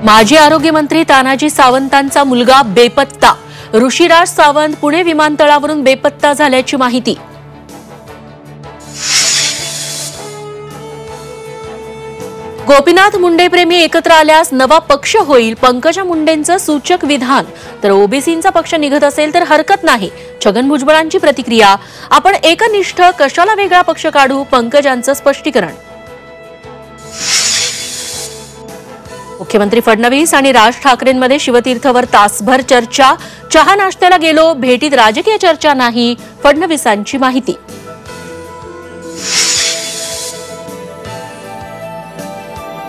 माजी आरोग्यमंत्री तानाजी सावंतांचा मुलगा बेपत्ता। ऋषिराज सावंत पुणे विमानतळावरून बेपत्ता झाल्याची माहिती। गोपीनाथ मुंडे प्रेमी एकत्र आल्यास नवा पक्ष होईल, पंकजा मुंडेंचं सूचक विधान। तर ओबीसींचा पक्ष निघत असेल तर हरकत नाही, छगन भुजबळांची प्रतिक्रिया। आपण एकनिष्ठ कशाला वेगळा पक्ष काढू, पंकजांचं स्पष्टीकरण। मुख्यमंत्री फडणवीस आणि राज ठाकरेंमध्ये शिवतीर्थवर तासभर चर्चा। चहा नाश्त्याला गेलो, भेटीत राजकीय चर्चा नाही, फडणवीसांची माहिती।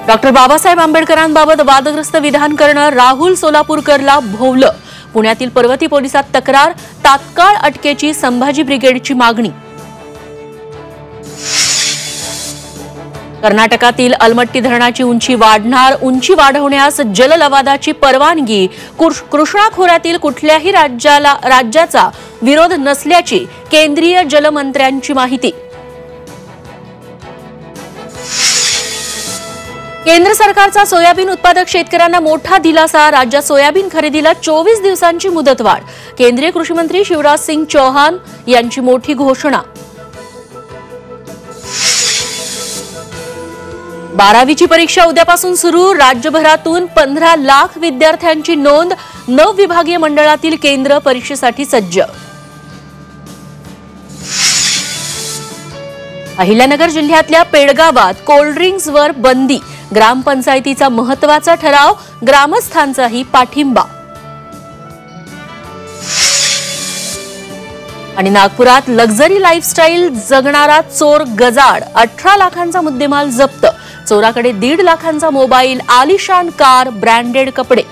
डॉक्टर बाबासाहेब आंबेडकरांबाबत वादग्रस्त विधान करणं राहुल सोलापूरकरला भोवलं। पुण्यातील पर्वती पोलिसात तक्रार, तात्काळ अटकेची संभाजी ब्रिगेडची मागणी। कर्नाटकातील अलमट्टी धरणाची उंची वाढणार, उंची वाढवण्यास जललवादाची परवानगी। कृष्णा खोऱ्यातील कुठल्याही राज्याचा विरोध नसल्याची केंद्रीय जलमंत्र्यांची माहिती। केंद्र सरकारचा सोयाबीन उत्पादक शेतकऱ्यांना मोठा दिलासा। राज्यात सोयाबीन खरेदीला 24 दिवसांची मुदतवाढ। केंद्रीय कृषी मंत्री शिवराज सिंग चौहान यांची मोठी घोषणा। 12वीची परीक्षा उद्यापासून सुरू। राज्यभरातून 15 लाख विद्यार्थ्यांची नोंद। 9 विभागीय मंडळातील केंद्र परीक्षेसाठी सज्ज। अहिल्यानगर जिल्ह्यातल्या पेडगावात कोल्ड ड्रिंक्सवर बंदी। ग्रामपंचायतीचा महत्त्वाचा ठराव, ग्रामस्थांचाही पाठिंबा। आणि नागपुरात लक्झरी लाईफस्टाईल जगणारा चोर गजाड। 18 लाखांचा मुद्देमाल जप्त। चोराकडे 1.5 लाखांचा मोबाईल, आलिशान कार, ब्रँडेड कपडे।